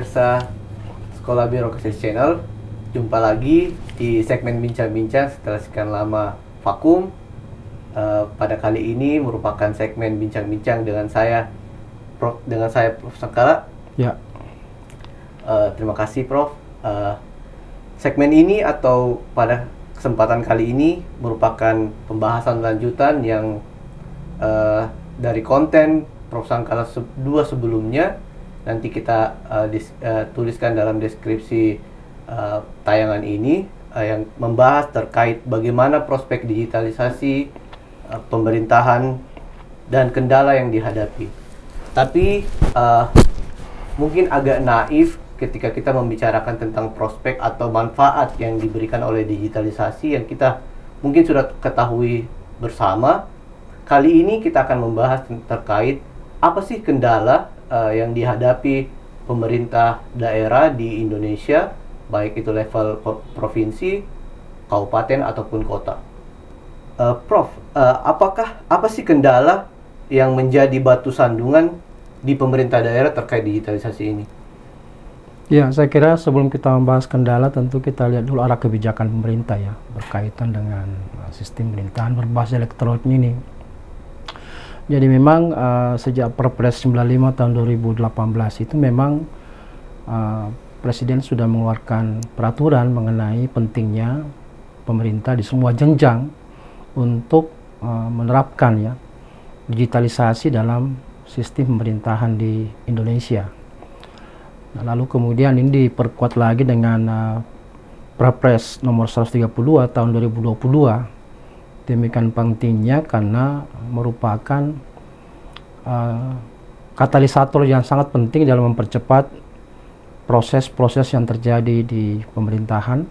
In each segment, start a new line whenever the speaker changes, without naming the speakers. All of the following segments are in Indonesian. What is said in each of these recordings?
pemirsa Sekolah Birokrasi Channel. Jumpa lagi di segmen Bincang-Bincang setelah sekian lama vakum. Pada kali ini merupakan segmen Bincang-Bincang dengan saya Prof Sangkala.
Ya.
Terima kasih Prof. Segmen ini atau pada kesempatan kali ini merupakan pembahasan lanjutan yang dari konten Prof Sangkala 2 sebelumnya. Nanti kita tuliskan dalam deskripsi tayangan ini yang membahas terkait bagaimana prospek digitalisasi pemerintahan dan kendala yang dihadapi. Tapi mungkin agak naif ketika kita membicarakan tentang prospek atau manfaat yang diberikan oleh digitalisasi yang kita mungkin sudah ketahui bersama. Kali ini kita akan membahas terkait apa sih kendala yang dihadapi pemerintah daerah di Indonesia, baik itu level provinsi, kabupaten ataupun kota. Prof, apa sih kendala yang menjadi batu sandungan di pemerintah daerah terkait digitalisasi ini?
Ya, saya kira sebelum kita membahas kendala, tentu kita lihat dulu arah kebijakan pemerintah ya, berkaitan dengan sistem pemerintahan berbasis elektronik ini. Jadi memang sejak Perpres 95 tahun 2018 itu memang Presiden sudah mengeluarkan peraturan mengenai pentingnya pemerintah di semua jenjang untuk menerapkan ya digitalisasi dalam sistem pemerintahan di Indonesia. Nah, lalu kemudian ini diperkuat lagi dengan Perpres nomor 132 tahun 2022. Demikian pentingnya karena merupakan katalisator yang sangat penting dalam mempercepat proses-proses yang terjadi di pemerintahan,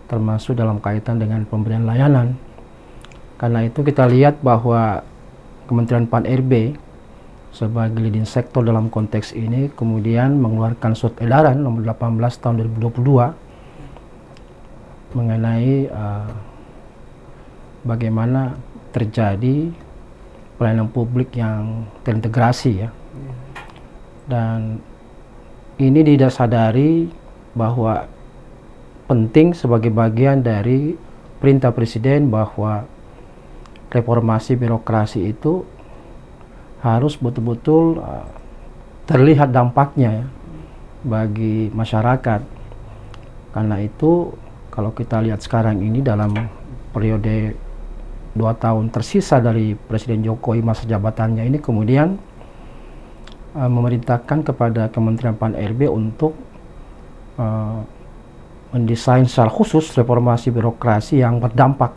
termasuk dalam kaitan dengan pemberian layanan. Karena itu kita lihat bahwa Kementerian Pan-RB sebagai leading sektor dalam konteks ini kemudian mengeluarkan surat edaran nomor 18 tahun 2022 mengenai bagaimana terjadi pelayanan publik yang terintegrasi ya. Dan ini disadari bahwa penting sebagai bagian dari perintah Presiden bahwa reformasi birokrasi itu harus betul-betul terlihat dampaknya ya, bagi masyarakat. Karena itu kalau kita lihat sekarang ini dalam periode 2 tahun tersisa dari Presiden Jokowi masa jabatannya ini, kemudian memerintahkan kepada Kementerian Pan-RB untuk mendesain secara khusus reformasi birokrasi yang berdampak.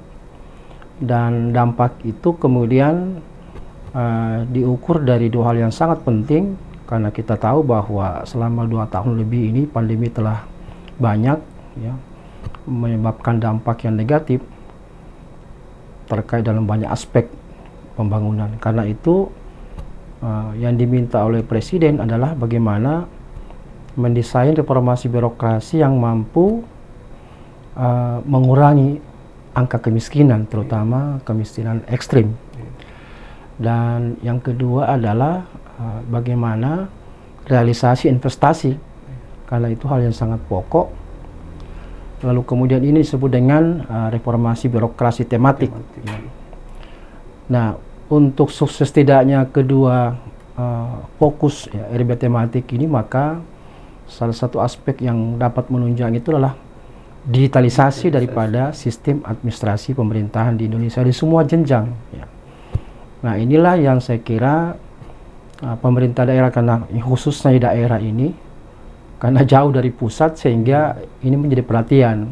Dan dampak itu kemudian diukur dari 2 hal yang sangat penting, karena kita tahu bahwa selama 2 tahun lebih ini pandemi telah banyak ya, menyebabkan dampak yang negatif terkait dalam banyak aspek pembangunan. Karena itu yang diminta oleh Presiden adalah bagaimana mendesain reformasi birokrasi yang mampu mengurangi angka kemiskinan, terutama kemiskinan ekstrim. Dan yang kedua adalah bagaimana realisasi investasi, karena itu hal yang sangat pokok. Lalu kemudian ini disebut dengan reformasi birokrasi tematik. Nah, untuk sukses tidaknya kedua fokus ya, RB tematik ini, maka salah satu aspek yang dapat menunjang itu adalah digitalisasi daripada sistem administrasi pemerintahan di Indonesia di semua jenjang ya. Nah, inilah yang saya kira pemerintah daerah, karena khususnya di daerah ini karena jauh dari pusat, sehingga ini menjadi perhatian.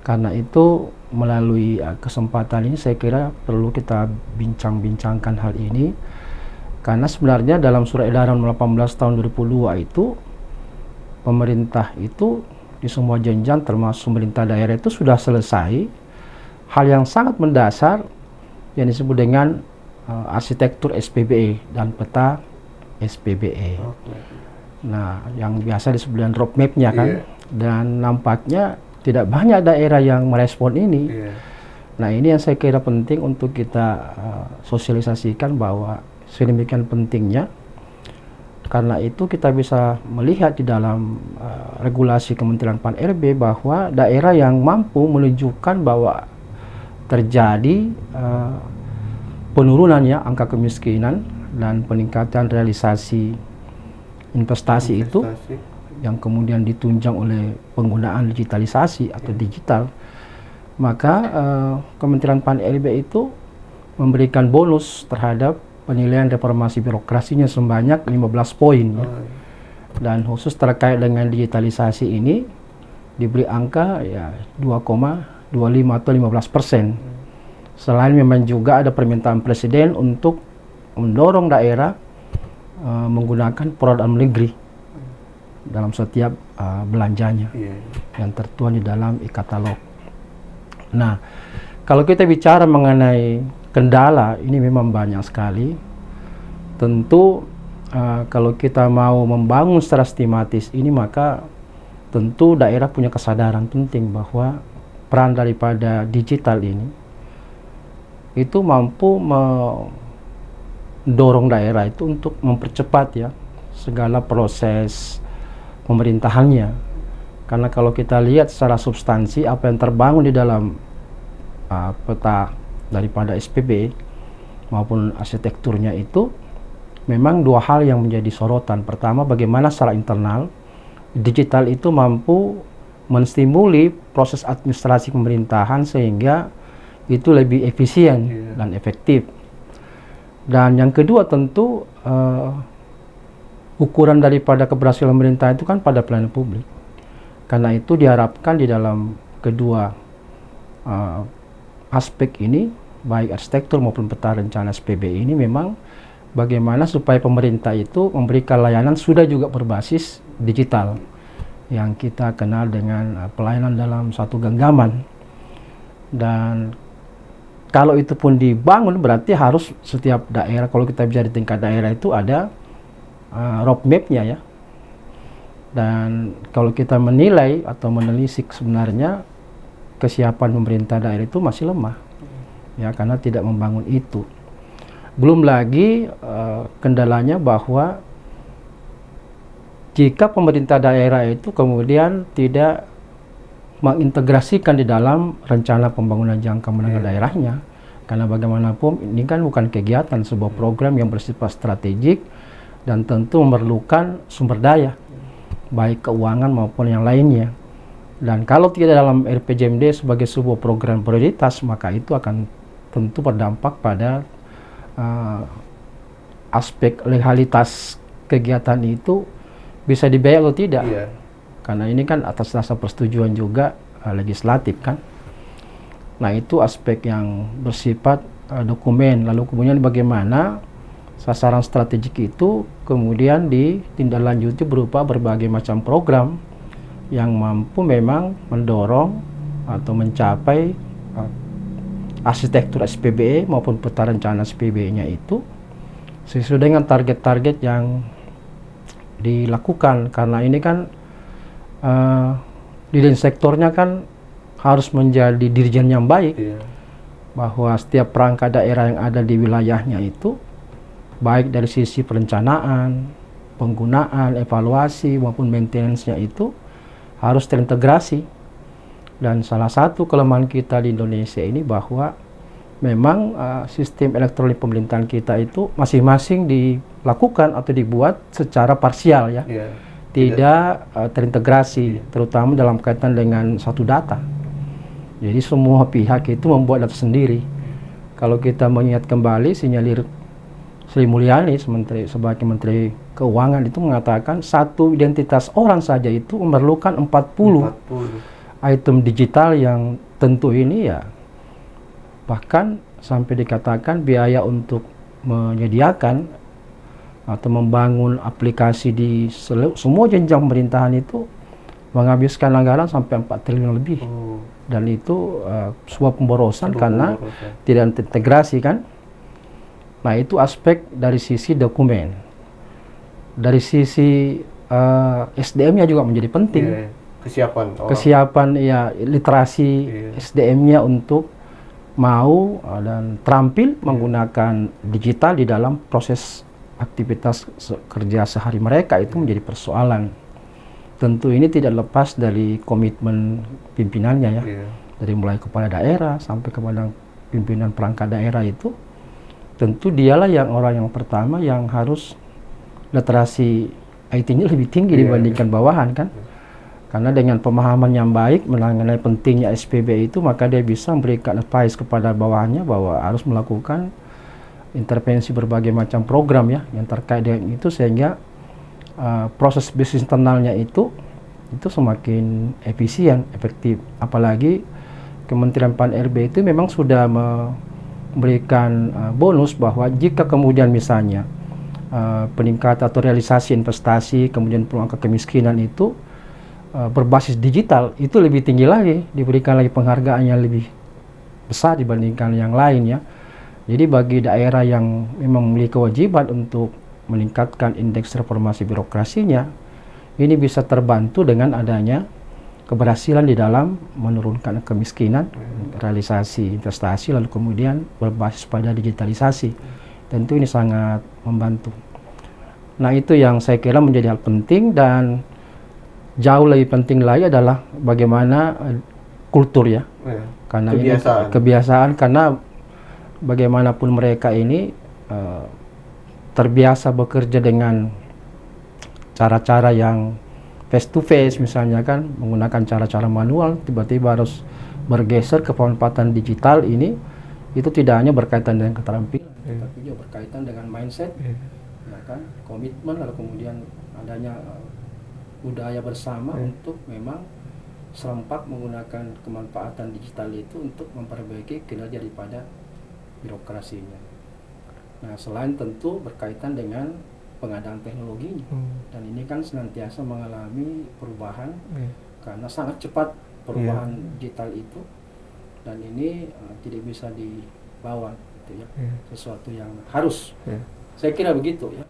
Karena itu melalui kesempatan ini saya kira perlu kita bincang-bincangkan hal ini, karena sebenarnya dalam surat edaran 18 tahun 2002 itu pemerintah itu di semua jenjang termasuk pemerintah daerah itu sudah selesai hal yang sangat mendasar yang disebut dengan arsitektur SPBE dan peta SPBE. Nah, yang biasa disebut dengan roadmap-nya kan. Dan nampaknya tidak banyak daerah yang merespon ini. Nah, ini yang saya kira penting untuk kita sosialisasikan bahwa sedemikian pentingnya Karena itu kita bisa melihat di dalam regulasi Kementerian Pan-RB bahwa daerah yang mampu menunjukkan bahwa terjadi penurunan ya angka kemiskinan dan peningkatan realisasi investasi itu yang kemudian ditunjang oleh penggunaan digitalisasi atau digital, maka Kementerian Pan-RB itu memberikan bonus terhadap penilaian reformasi birokrasinya sebanyak 15 poin ya. Dan khusus terkait dengan digitalisasi ini diberi angka ya 2,25 atau 15%. Selain memang juga ada permintaan Presiden untuk mendorong daerah menggunakan produk dalam negeri dalam setiap belanjanya yang tertuang di dalam e-katalog. Nah, kalau kita bicara mengenai kendala, ini memang banyak sekali. Tentu kalau kita mau membangun secara sistematis ini, maka tentu daerah punya kesadaran penting bahwa peran daripada digital ini itu mampu mendorong daerah itu untuk mempercepat ya segala proses pemerintahannya. Karena kalau kita lihat secara substansi apa yang terbangun di dalam peta daripada SPB maupun arsitekturnya itu memang dua hal yang menjadi sorotan. Pertama, bagaimana secara internal digital itu mampu menstimuli proses administrasi pemerintahan sehingga itu lebih efisien dan efektif. Dan yang kedua tentu ukuran daripada keberhasilan pemerintah itu kan pada pelayanan publik. Karena itu diharapkan di dalam kedua aspek ini, baik arsitektur maupun peta rencana SPB ini, memang bagaimana supaya pemerintah itu memberikan layanan sudah juga berbasis digital yang kita kenal dengan pelayanan dalam satu genggaman. Dan kalau itu pun dibangun berarti harus setiap daerah, kalau kita bicara di tingkat daerah itu ada roadmap-nya ya. Dan kalau kita menilai atau menelisik sebenarnya kesiapan pemerintah daerah itu masih lemah ya, karena tidak membangun itu. Belum lagi kendalanya bahwa jika pemerintah daerah itu kemudian tidak mengintegrasikan di dalam rencana pembangunan jangka menengah daerahnya, karena bagaimanapun ini kan bukan kegiatan, sebuah program yang bersifat strategik dan tentu memerlukan sumber daya baik keuangan maupun yang lainnya. Dan kalau tidak dalam RPJMD sebagai sebuah program prioritas, maka itu akan tentu berdampak pada aspek legalitas kegiatan itu bisa dibayar atau tidak. Karena ini kan atas dasar persetujuan juga legislatif kan. Nah, itu aspek yang bersifat dokumen. Lalu kemudian bagaimana sasaran strategik itu kemudian ditindaklanjuti berupa berbagai macam program yang mampu memang mendorong atau mencapai arsitektur SPBE maupun peta rencana SPBE-nya itu sesuai dengan target-target yang dilakukan. Karena ini kan di sektornya kan harus menjadi dirijen yang baik, bahwa setiap perangkat daerah yang ada di wilayahnya itu baik dari sisi perencanaan, penggunaan, evaluasi maupun maintenance-nya itu harus terintegrasi. Dan salah satu kelemahan kita di Indonesia ini bahwa memang sistem elektronik pemerintahan kita itu masing-masing dilakukan atau dibuat secara parsial ya, tidak terintegrasi, terutama dalam kaitan dengan satu data. Jadi semua pihak itu membuat data sendiri. Kalau kita mengingat kembali sinyalir Sri Mulyani sebagai Menteri Keuangan itu mengatakan satu identitas orang saja itu memerlukan 40 item digital yang tentu ini ya bahkan sampai dikatakan biaya untuk menyediakan atau membangun aplikasi di semua jenjang pemerintahan itu menghabiskan anggaran sampai 4 triliun lebih. Dan itu sebuah pemborosan karena tidak terintegrasi kan. Nah, itu aspek dari sisi dokumen. Dari sisi SDM-nya juga menjadi penting. Kesiapan ya literasi SDM-nya untuk mau dan terampil menggunakan digital di dalam proses aktivitas kerja sehari mereka itu menjadi persoalan. Tentu ini tidak lepas dari komitmen pimpinannya ya, dari mulai kepala daerah sampai kepada pimpinan perangkat daerah itu, tentu dialah yang orang yang pertama yang harus literasi IT-nya lebih tinggi dibandingkan bawahan kan. Karena dengan pemahaman yang baik mengenai pentingnya SPB itu, maka dia bisa memberikan advice kepada bawahannya bahwa harus melakukan intervensi berbagai macam program ya yang terkait dengan itu, sehingga proses bisnis internalnya itu semakin efisien, efektif. Apalagi Kementerian Pan-RB itu memang sudah memberikan bonus bahwa jika kemudian misalnya peningkatan atau realisasi investasi, kemudian peluang kemiskinan itu berbasis digital, itu lebih tinggi lagi, diberikan lagi penghargaan yang lebih besar dibandingkan yang lain ya. Jadi bagi daerah yang memang memiliki kewajiban untuk meningkatkan indeks reformasi birokrasinya, ini bisa terbantu dengan adanya keberhasilan di dalam menurunkan kemiskinan, realisasi investasi, lalu kemudian berbasis pada digitalisasi. Tentu ini sangat membantu. Nah, itu yang saya kira menjadi hal penting, dan jauh lebih penting lagi adalah bagaimana kultur ya. Karena kebiasaan, karena bagaimanapun mereka ini terbiasa bekerja dengan cara-cara yang face to face misalnya kan, menggunakan cara-cara manual, tiba-tiba harus bergeser ke pemanfaatan digital ini, itu tidak hanya berkaitan dengan keterampilan, tapi juga berkaitan dengan mindset, ya kan, komitmen, lalu kemudian adanya budaya bersama untuk memang serempak menggunakan kemanfaatan digital itu untuk memperbaiki kinerja daripada birokrasinya. Nah, selain tentu berkaitan dengan pengadaan teknologinya, dan ini kan senantiasa mengalami perubahan karena sangat cepat perubahan digital itu, dan ini tidak bisa dilawan gitu ya, sesuatu yang harus. Saya kira begitu ya.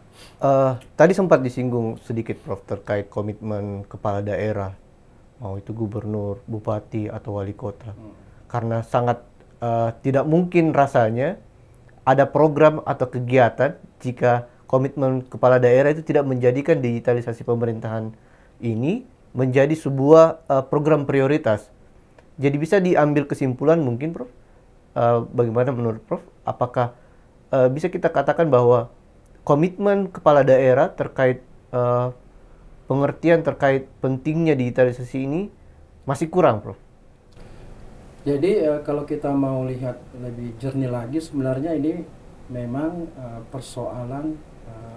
Tadi sempat disinggung sedikit Prof terkait komitmen kepala daerah, mau itu gubernur, bupati atau wali kota, karena sangat tidak mungkin rasanya ada program atau kegiatan jika komitmen kepala daerah itu tidak menjadikan digitalisasi pemerintahan ini menjadi sebuah program prioritas. Jadi bisa diambil kesimpulan mungkin Prof, bagaimana menurut Prof, apakah bisa kita katakan bahwa komitmen kepala daerah terkait pengertian terkait pentingnya digitalisasi ini masih kurang, Prof?
Jadi kalau kita mau lihat lebih jernih lagi, sebenarnya ini memang persoalan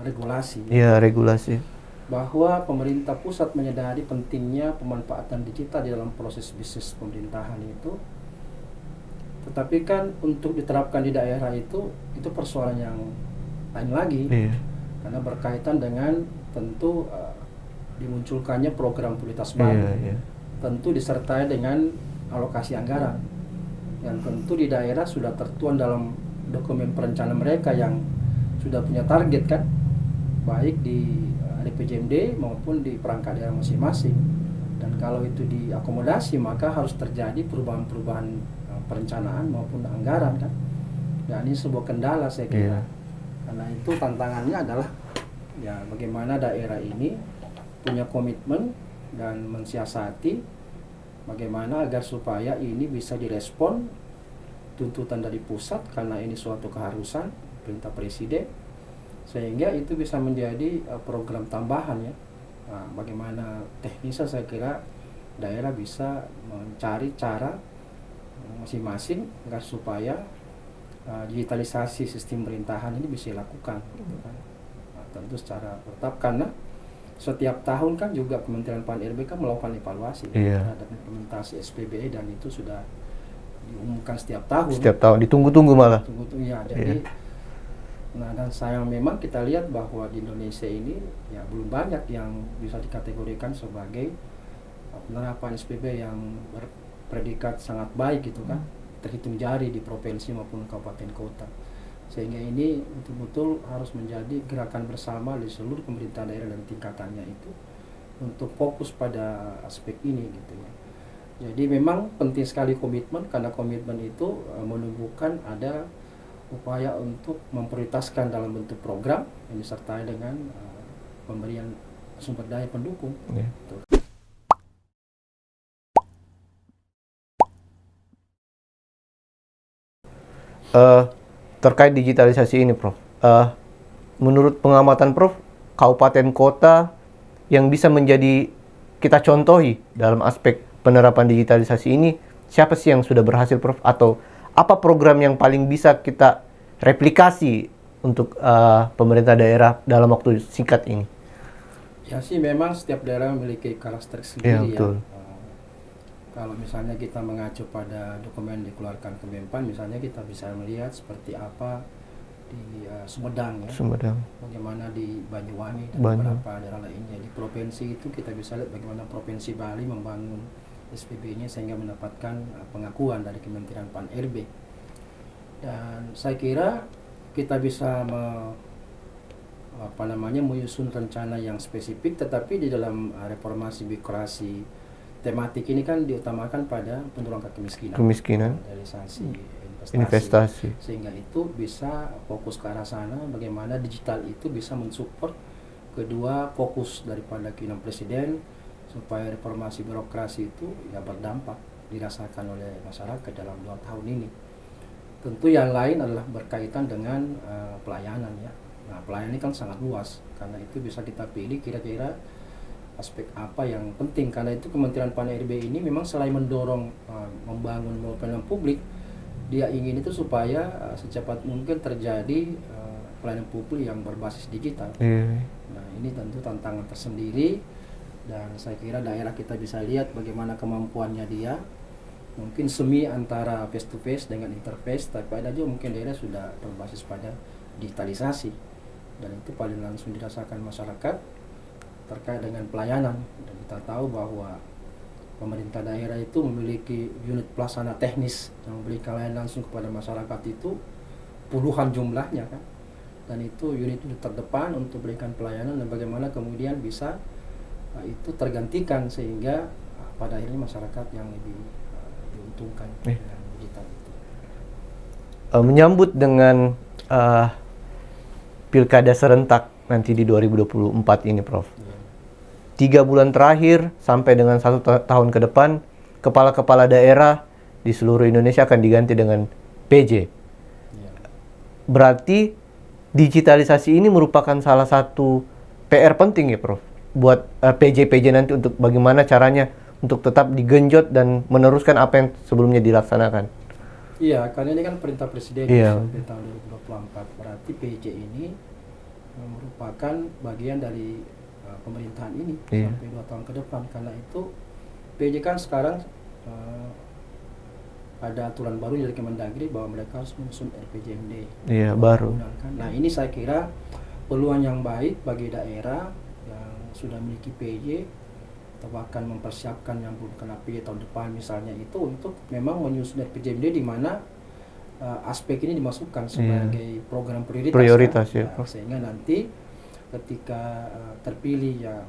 regulasi.
Iya, regulasi.
Bahwa pemerintah pusat menyadari pentingnya pemanfaatan digital di dalam proses bisnis pemerintahan itu, tetapi kan untuk diterapkan di daerah itu persoalan yang lain lagi, karena berkaitan dengan tentu dimunculkannya program prioritas baru, tentu disertai dengan alokasi anggaran, yang tentu di daerah sudah tertuang dalam dokumen perencanaan mereka yang sudah punya target kan, baik di RPJMD maupun di perangkat daerah masing-masing. Dan kalau itu diakomodasi, maka harus terjadi perubahan-perubahan perencanaan maupun anggaran kan. Dan ini sebuah kendala saya kira. Karena itu tantangannya adalah ya bagaimana daerah ini punya komitmen dan mensiasati bagaimana agar supaya ini bisa direspon tuntutan dari pusat, karena ini suatu keharusan perintah presiden, sehingga itu bisa menjadi program tambahan ya. Nah, bagaimana teknisnya saya kira daerah bisa mencari cara masing-masing agar supaya digitalisasi sistem pemerintahan ini bisa dilakukan gitu kan. Nah, tentu secara bertahap, karena setiap tahun kan juga Kementerian Pan-RB kan melakukan evaluasi terhadap implementasi SPBE, dan itu sudah diumumkan setiap tahun. Setiap tahun ditunggu-tunggu malah. Tunggu-tunggu ya. Jadi nah, dan sayang memang kita lihat bahwa di Indonesia ini ya belum banyak yang bisa dikategorikan sebagai penerapan SPB yang berpredikat sangat baik gitu kan, terhitung jari di provinsi maupun kabupaten kota. Sehingga ini betul-betul harus menjadi gerakan bersama di seluruh pemerintah daerah dan tingkatannya itu untuk fokus pada aspek ini gitu ya. Jadi memang penting sekali komitmen, karena komitmen itu menumbuhkan ada upaya untuk memprioritaskan dalam bentuk program yang disertai dengan pemberian sumber daya pendukung.
Ya. Terkait digitalisasi ini, Prof. Menurut pengamatan Prof, kabupaten kota yang bisa menjadi kita contohi dalam aspek penerapan digitalisasi ini, siapa sih yang sudah berhasil, Prof? Atau apa program yang paling bisa kita replikasi untuk pemerintah daerah dalam waktu singkat ini?
Ya sih, memang setiap daerah memiliki karakter
Ya,
sendiri
betul.
Kalau misalnya kita mengacu pada dokumen dikeluarkan Kemenpan, misalnya kita bisa melihat seperti apa di Sumedang ya,
Sumedang.
bagaimana di Banyuwangi dan beberapa daerah lainnya. Di provinsi itu kita bisa lihat bagaimana Provinsi Bali membangun SPB-nya sehingga mendapatkan pengakuan dari Kementerian Pan-RB. Dan saya kira kita bisa menyusun rencana yang spesifik, tetapi di dalam reformasi birokrasi tematik ini kan diutamakan pada penurunan kemiskinan, realisasi investasi, sehingga itu bisa fokus ke arah sana. Bagaimana digital itu bisa mensupport kedua fokus daripada keinginan Presiden supaya reformasi birokrasi itu ya berdampak dirasakan oleh masyarakat dalam 2 tahun ini. Tentu yang lain adalah berkaitan dengan pelayanan ya. Nah, pelayanan ini kan sangat luas, karena itu bisa kita pilih kira-kira aspek apa yang penting. Karena itu Kementerian Pan-RB ini memang selain mendorong membangun pelayanan publik, dia ingin itu supaya secepat mungkin terjadi pelayanan publik yang berbasis digital. Nah, ini tentu tantangan tersendiri, dan saya kira daerah kita bisa lihat bagaimana kemampuannya dia. Mungkin semi antara face to face dengan interface, tapi ada juga mungkin daerah sudah berbasis pada digitalisasi, dan itu paling langsung dirasakan masyarakat terkait dengan pelayanan. Dan kita tahu bahwa pemerintah daerah itu memiliki unit pelaksana teknis yang memberikan layanan langsung kepada masyarakat itu puluhan jumlahnya kan, dan itu unit terdepan untuk berikan pelayanan, dan bagaimana kemudian bisa itu tergantikan sehingga pada akhirnya masyarakat yang lebih diuntungkan dengan digital itu.
Menyambut dengan pilkada serentak nanti di 2024 ini, Prof. 3 bulan terakhir sampai dengan 1 tahun ke depan, kepala-kepala daerah di seluruh Indonesia akan diganti dengan PJ. Berarti digitalisasi ini merupakan salah satu PR penting ya, Prof, buat PJ-PJ nanti, untuk bagaimana caranya untuk tetap digenjot dan meneruskan apa yang sebelumnya dilaksanakan.
Iya, karena ini kan perintah Presiden sampai tahun 2024. Berarti PJ ini merupakan bagian dari pemerintahan ini sampai 2 tahun ke depan. Karena itu PJ kan sekarang ada aturan baru dari Kemendagri bahwa mereka harus menyusun RPJMD
baru.
Nah, ini saya kira peluang yang baik bagi daerah yang sudah memiliki PJ atau bahkan mempersiapkan yang belum kena PJ tahun depan misalnya, itu untuk memang menyusun RPJMD di mana aspek ini dimasukkan sebagai program prioritas
ya,
sehingga nanti ketika terpilih ya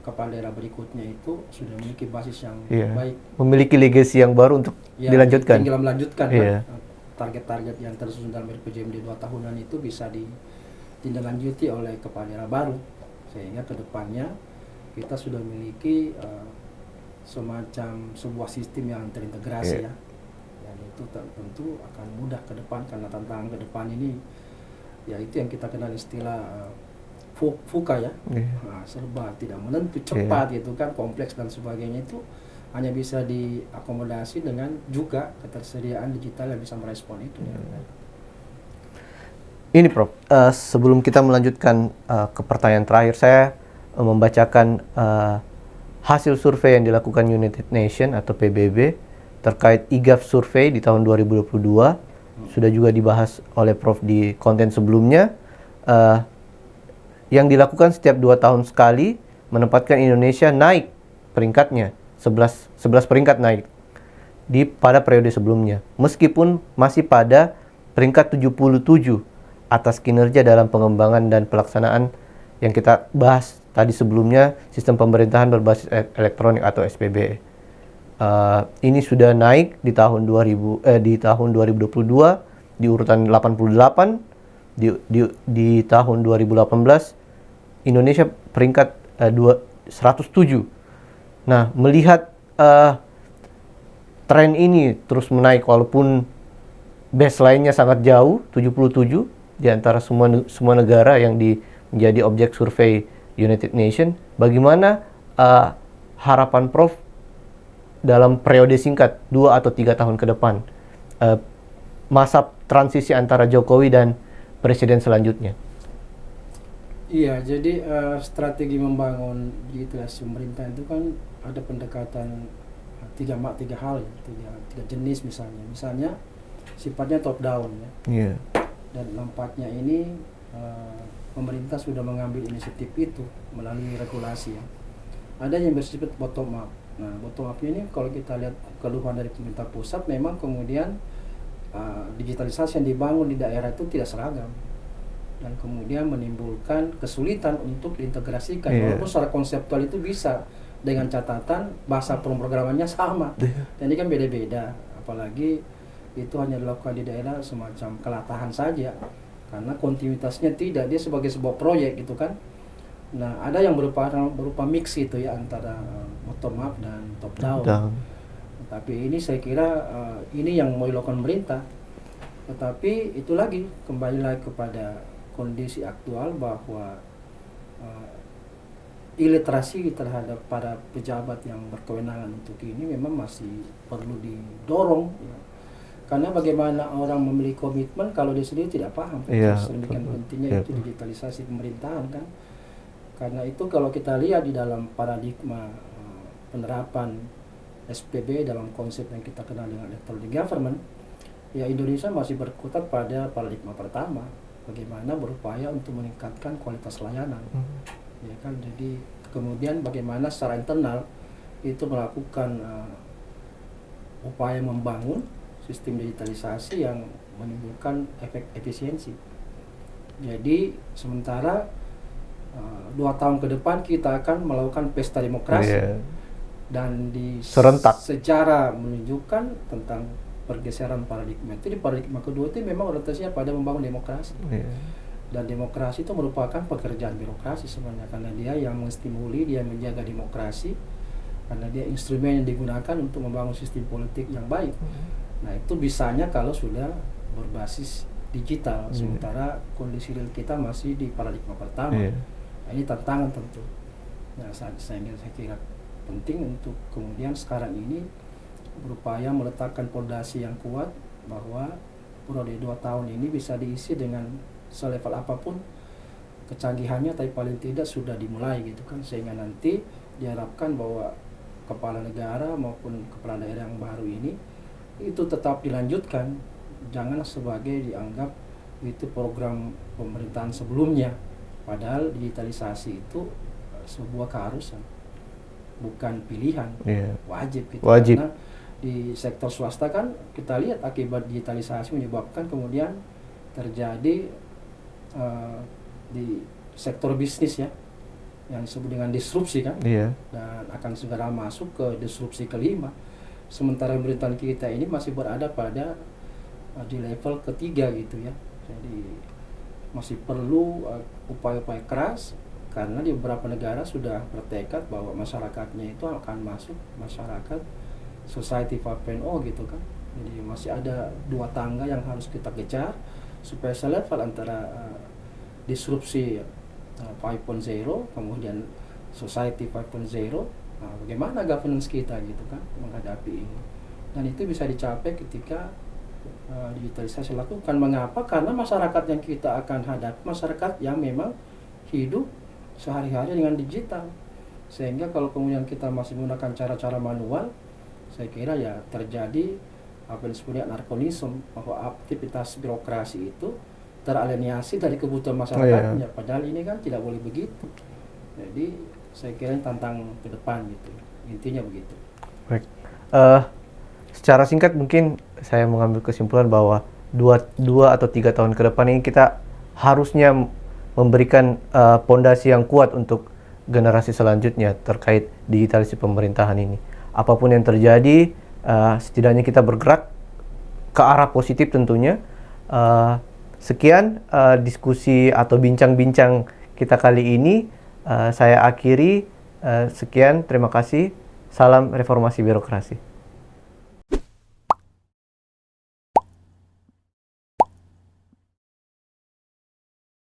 kepala daerah berikutnya itu sudah memiliki basis yang baik, memiliki
legacy yang baru untuk dilanjutkan.
Tinggal melanjutkan target-target yang tersusun dalam RPJMD 2 tahunan itu bisa ditindaklanjuti oleh kepala daerah baru, sehingga kedepannya kita sudah memiliki semacam sebuah sistem yang terintegrasi ya. Dan itu tentu akan mudah ke depan, karena tantangan ke depan ini ya itu yang kita kenal istilah VUCA ya. Nah, serba tidak menentu, cepat gitu kan, kompleks dan sebagainya, itu hanya bisa diakomodasi dengan juga ketersediaan digital yang bisa merespon itu.
Ini, Prof, sebelum kita melanjutkan ke pertanyaan terakhir, saya membacakan hasil survei yang dilakukan United Nations atau PBB terkait IGAF survei di tahun 2022. Sudah juga dibahas oleh Prof di konten sebelumnya. Yang dilakukan setiap 2 tahun sekali menempatkan Indonesia naik peringkatnya, 11 peringkat naik pada periode sebelumnya, meskipun masih pada peringkat 77 atas kinerja dalam pengembangan dan pelaksanaan yang kita bahas tadi sebelumnya, sistem pemerintahan berbasis elektronik atau SPB. Ini sudah naik di tahun 2022 di urutan 88. Di tahun 2018 Indonesia peringkat 107. Nah, melihat tren ini terus menaik walaupun baseline-nya sangat jauh, 77 di antara semua negara yang menjadi objek survei United Nations. Bagaimana harapan Prof dalam periode singkat 2 atau 3 tahun ke depan, masa transisi antara Jokowi dan presiden selanjutnya?
Iya, jadi strategi membangun digitalisasi pemerintah itu kan ada pendekatan tiga hal ya, tiga jenis misalnya sifatnya top down ya.
Yeah.
Dan nampaknya ini pemerintah sudah mengambil inisiatif itu melalui regulasi ya. Ada yang bersifat bottom up. Nah, bottom up ini kalau kita lihat keluhan dari pemerintah pusat, memang kemudian digitalisasi yang dibangun di daerah itu tidak seragam dan kemudian menimbulkan kesulitan untuk diintegrasikan. Walaupun secara konseptual itu bisa, dengan catatan bahasa pemrogramannya sama. Dan ini kan beda-beda, apalagi itu hanya dilakukan di daerah semacam kelatahan saja karena kontinuitasnya tidak, dia sebagai sebuah proyek gitu kan. Nah, ada yang berupa mix itu ya, antara bottom up dan top down. Tapi ini saya kira ini yang mau dilakukan pemerintah. Tetapi itu lagi, kembali lagi kepada kondisi aktual bahwa iliterasi terhadap para pejabat yang berkewenangan untuk ini memang masih perlu didorong ya. Karena bagaimana orang memiliki komitmen kalau dia sendiri tidak paham. Sedemikian pentingnya itu digitalisasi pemerintahan kan. Karena itu kalau kita lihat di dalam paradigma penerapan SPB dalam konsep yang kita kenal dengan electronic government, ya Indonesia masih berkutat pada paradigma pertama, bagaimana berupaya untuk meningkatkan kualitas layanan. Ya kan, jadi kemudian bagaimana secara internal itu melakukan upaya membangun sistem digitalisasi yang menimbulkan efek efisiensi. Jadi sementara 2 tahun ke depan kita akan melakukan pesta demokrasi. Dan di
serentak
sejarah menunjukkan tentang pergeseran paradigma itu. Di paradigma kedua itu memang orientasinya pada membangun demokrasi. Dan demokrasi itu merupakan pekerjaan birokrasi sebenarnya, karena dia yang menstimuli, dia menjaga demokrasi, karena dia instrumen yang digunakan untuk membangun sistem politik yang baik. Nah, itu bisanya kalau sudah berbasis digital, sementara kondisi real kita masih di paradigma pertama. Nah, ini tantangan tentu. Nah, saya kira penting untuk kemudian sekarang ini berupaya meletakkan fondasi yang kuat bahwa periode 2 tahun ini bisa diisi dengan selevel apapun kecanggihannya, tapi paling tidak sudah dimulai gitu kan, sehingga nanti diharapkan bahwa kepala negara maupun kepala daerah yang baru ini itu tetap dilanjutkan, jangan sebagai dianggap itu program pemerintahan sebelumnya, padahal digitalisasi itu sebuah keharusan, bukan pilihan, wajib gitu. Karena di sektor swasta kan kita lihat akibat digitalisasi menyebabkan kemudian terjadi di sektor bisnis ya, yang disebut dengan disrupsi kan, dan akan segera masuk ke disrupsi kelima. Sementara pemerintahan kita ini masih berada pada di level ketiga gitu ya, jadi masih perlu upaya-upaya keras. Karena di beberapa negara sudah bertekad bahwa masyarakatnya itu akan masuk masyarakat society 5.0 gitu kan. Jadi masih ada 2 tangga yang harus kita kejar supaya selevel antara disrupsi 5.0 kemudian society 5.0. Nah, bagaimana governance kita gitu kan menghadapi ini. Dan itu bisa dicapai ketika digitalisasi lakukan. Mengapa? Karena masyarakat yang kita akan hadapi masyarakat yang memang hidup sehari-hari dengan digital, sehingga kalau kemudian kita masih menggunakan cara-cara manual, saya kira ya terjadi apa yang disebut anarkonisme, bahwa aktivitas birokrasi itu teralienasi dari kebutuhan masyarakatnya. Padahal ini kan tidak boleh begitu. Jadi saya kira tantang ke depan gitu, intinya begitu.
Baik, secara singkat mungkin saya mengambil kesimpulan bahwa 2 atau 3 tahun ke depan ini kita harusnya memberikan pondasi yang kuat untuk generasi selanjutnya terkait digitalisasi pemerintahan ini. Apapun yang terjadi, setidaknya kita bergerak ke arah positif tentunya, Sekian diskusi atau bincang-bincang kita kali ini. Saya akhiri. Sekian, terima kasih. Salam reformasi birokrasi.